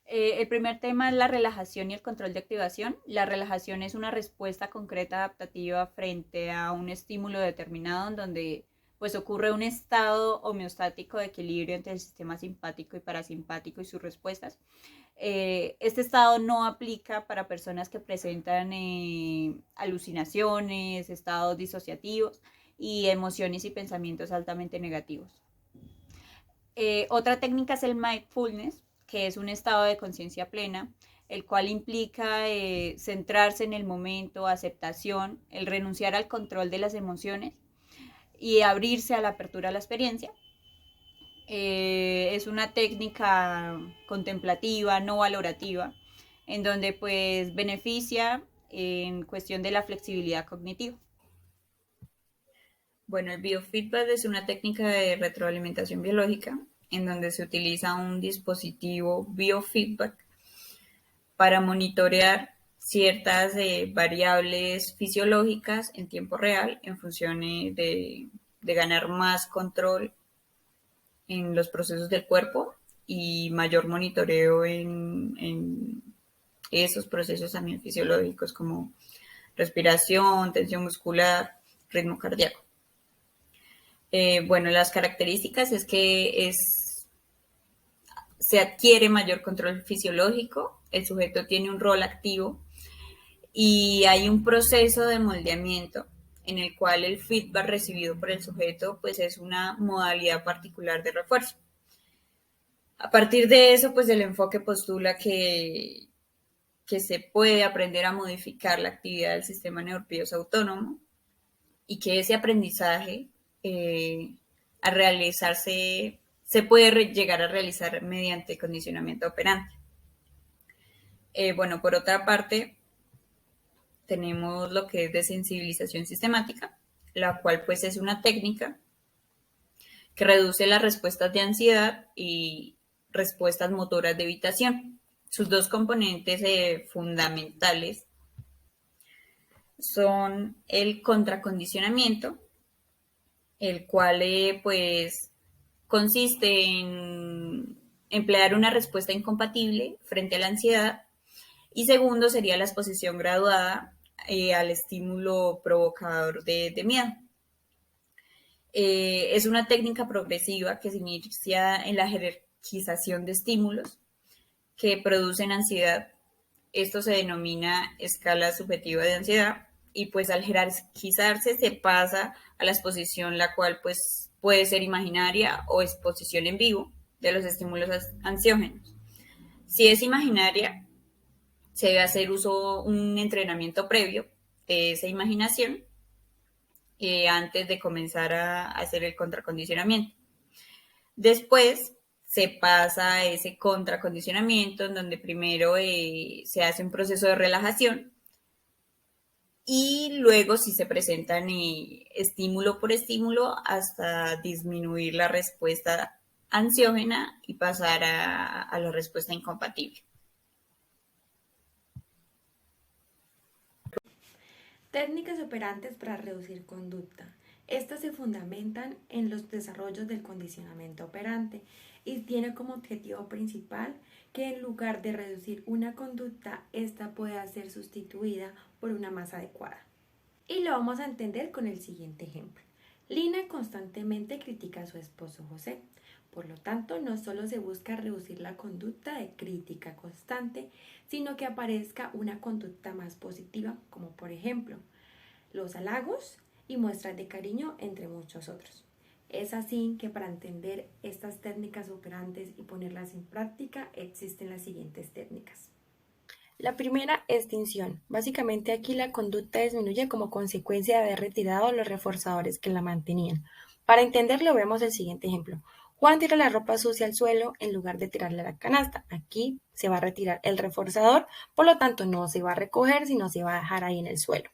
El primer tema es la relajación y el control de activación. La relajación es una respuesta concreta adaptativa frente a un estímulo determinado en donde pues ocurre un estado homeostático de equilibrio entre el sistema simpático y parasimpático y sus respuestas. Este estado no aplica para personas que presentan alucinaciones, estados disociativos y emociones y pensamientos altamente negativos. Otra técnica es el mindfulness, que es un estado de conciencia plena, el cual implica centrarse en el momento, aceptación, el renunciar al control de las emociones y abrirse a la apertura a la experiencia. Es una técnica contemplativa, no valorativa, en donde pues beneficia en cuestión de la flexibilidad cognitiva. Bueno, el biofeedback es una técnica de retroalimentación biológica en donde se utiliza un dispositivo biofeedback para monitorear ciertas variables fisiológicas en tiempo real en función de ganar más control en los procesos del cuerpo y mayor monitoreo en esos procesos también fisiológicos como respiración, tensión muscular, ritmo cardíaco. Bueno, las características es que se adquiere mayor control fisiológico, el sujeto tiene un rol activo y hay un proceso de moldeamiento en el cual el feedback recibido por el sujeto pues es una modalidad particular de refuerzo. A partir de eso, pues el enfoque postula que se puede aprender a modificar la actividad del sistema nervioso autónomo y que ese aprendizaje a realizarse se puede llegar a realizar mediante condicionamiento operante. Bueno, por otra parte, tenemos lo que es desensibilización sistemática, la cual pues es una técnica que reduce las respuestas de ansiedad y respuestas motoras de evitación. Sus dos componentes fundamentales son el contracondicionamiento, el cual pues consiste en emplear una respuesta incompatible frente a la ansiedad, y segundo sería la exposición graduada al estímulo provocador de miedo. Es una técnica progresiva que se inicia en la jerarquización de estímulos que producen ansiedad. Esto se denomina escala subjetiva de ansiedad y pues al jerarquizarse se pasa a la exposición, la cual pues puede ser imaginaria o exposición en vivo de los estímulos ansiógenos. Si es imaginaria, se debe hacer un entrenamiento previo de esa imaginación antes de comenzar a hacer el contracondicionamiento. Después se pasa a ese contracondicionamiento en donde primero se hace un proceso de relajación y luego si se presentan estímulo por estímulo hasta disminuir la respuesta ansiógena y pasar a la respuesta incompatible. Técnicas operantes para reducir conducta. Estas se fundamentan en los desarrollos del condicionamiento operante y tiene como objetivo principal que en lugar de reducir una conducta, ésta pueda ser sustituida por una más adecuada. Y lo vamos a entender con el siguiente ejemplo. Lina constantemente critica a su esposo José. Por lo tanto, no solo se busca reducir la conducta de crítica constante, sino que aparezca una conducta más positiva, como por ejemplo, los halagos y muestras de cariño, entre muchos otros. Es así que para entender estas técnicas operantes y ponerlas en práctica existen las siguientes técnicas. La primera, extinción. Básicamente aquí la conducta disminuye como consecuencia de haber retirado los reforzadores que la mantenían. Para entenderlo vemos el siguiente ejemplo. Juan tira la ropa sucia al suelo en lugar de tirarla a la canasta. Aquí se va a retirar el reforzador, por lo tanto no se va a recoger, sino se va a dejar ahí en el suelo.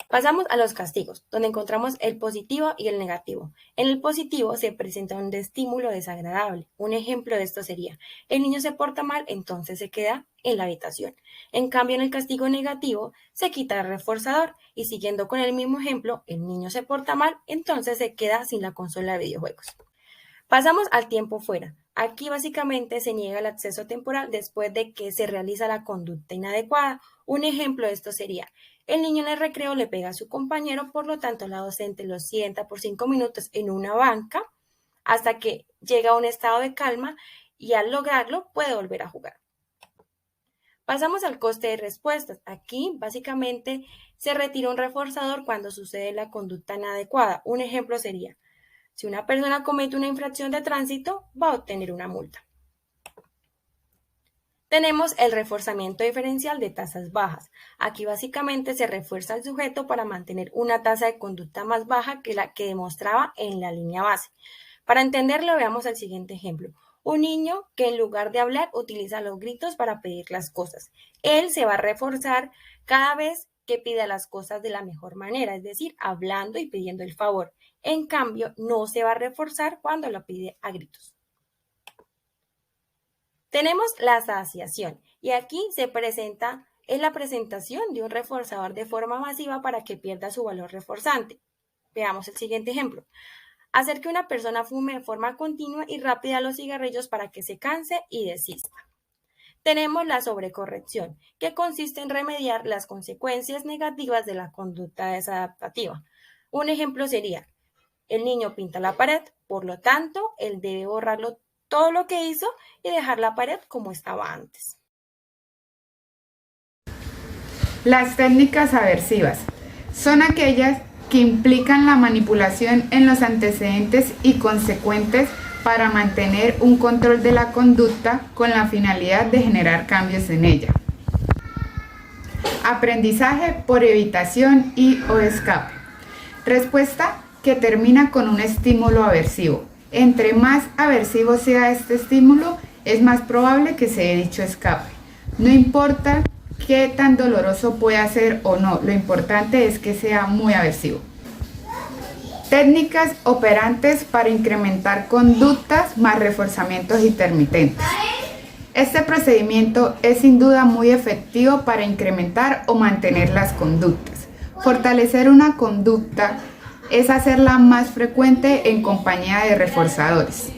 Pasamos a los castigos, donde encontramos el positivo y el negativo. En el positivo se presenta un estímulo desagradable. Un ejemplo de esto sería, el niño se porta mal, entonces se queda en la habitación. En cambio, en el castigo negativo se quita el reforzador y siguiendo con el mismo ejemplo, el niño se porta mal, entonces se queda sin la consola de videojuegos. Pasamos al tiempo fuera. Aquí básicamente se niega el acceso temporal después de que se realiza la conducta inadecuada. Un ejemplo de esto sería: el niño en el recreo le pega a su compañero, por lo tanto la docente lo sienta por 5 minutos en una banca hasta que llega a un estado de calma y al lograrlo puede volver a jugar. Pasamos al coste de respuestas. Aquí básicamente se retira un reforzador cuando sucede la conducta inadecuada. Un ejemplo sería: si una persona comete una infracción de tránsito, va a obtener una multa. Tenemos el reforzamiento diferencial de tasas bajas. Aquí básicamente se refuerza al sujeto para mantener una tasa de conducta más baja que la que demostraba en la línea base. Para entenderlo, veamos el siguiente ejemplo. Un niño que en lugar de hablar utiliza los gritos para pedir las cosas. Él se va a reforzar cada vez que pida las cosas de la mejor manera, es decir, hablando y pidiendo el favor. En cambio, no se va a reforzar cuando lo pide a gritos. Tenemos la asociación y aquí es la presentación de un reforzador de forma masiva para que pierda su valor reforzante. Veamos el siguiente ejemplo. Hacer que una persona fume de forma continua y rápida los cigarrillos para que se canse y desista. Tenemos la sobrecorrección, que consiste en remediar las consecuencias negativas de la conducta desadaptativa. Un ejemplo sería: el niño pinta la pared, por lo tanto, él debe borrarlo todo lo que hizo y dejar la pared como estaba antes. Las técnicas aversivas son aquellas que implican la manipulación en los antecedentes y consecuentes para mantener un control de la conducta con la finalidad de generar cambios en ella. Aprendizaje por evitación o escape. Respuesta que termina con un estímulo aversivo. Entre más aversivo sea este estímulo, es más probable que se dé dicho escape. No importa qué tan doloroso pueda ser o no, lo importante es que sea muy aversivo. Técnicas operantes para incrementar conductas más reforzamientos intermitentes. Este procedimiento es sin duda muy efectivo para incrementar o mantener las conductas. Fortalecer una conducta es hacerla más frecuente en compañía de reforzadores.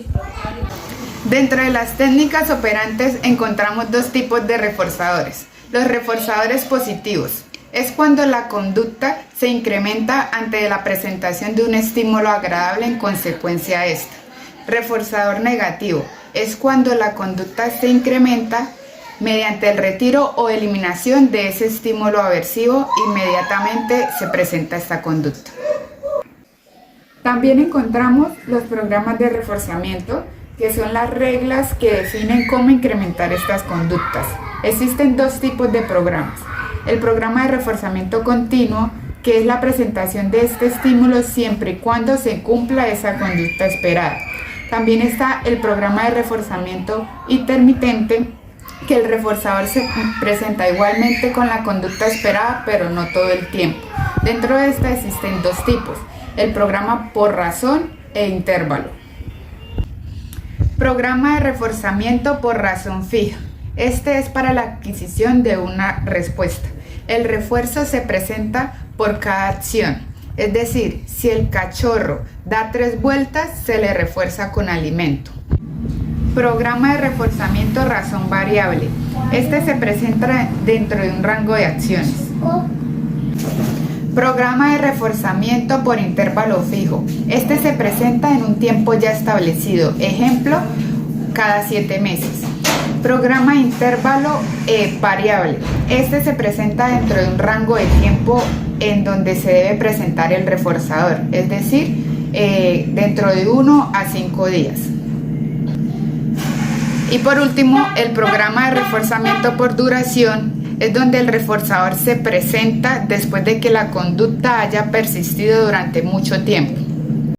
Dentro de las técnicas operantes encontramos dos tipos de reforzadores. Los reforzadores positivos es cuando la conducta se incrementa ante la presentación de un estímulo agradable en consecuencia de esta. Reforzador negativo es cuando la conducta se incrementa mediante el retiro o eliminación de ese estímulo aversivo, inmediatamente se presenta esta conducta. También encontramos los programas de reforzamiento, que son las reglas que definen cómo incrementar estas conductas. Existen dos tipos de programas. El programa de reforzamiento continuo, que es la presentación de este estímulo siempre y cuando se cumpla esa conducta esperada. También está el programa de reforzamiento intermitente, que el reforzador se presenta igualmente con la conducta esperada, pero no todo el tiempo. Dentro de esta existen dos tipos: el programa por razón e intervalo. Programa de reforzamiento por razón fija. Este es para la adquisición de una respuesta. El refuerzo se presenta por cada acción. Es decir, si el cachorro da 3 vueltas, se le refuerza con alimento. Programa de reforzamiento razón variable. Este se presenta dentro de un rango de acciones. Programa de reforzamiento por intervalo fijo. Este se presenta en un tiempo ya establecido. Ejemplo, cada 7 meses. Programa de intervalo variable. Este se presenta dentro de un rango de tiempo en donde se debe presentar el reforzador. Es decir, dentro de 1 a 5 días. Y por último, el programa de reforzamiento por duración es donde el reforzador se presenta después de que la conducta haya persistido durante mucho tiempo.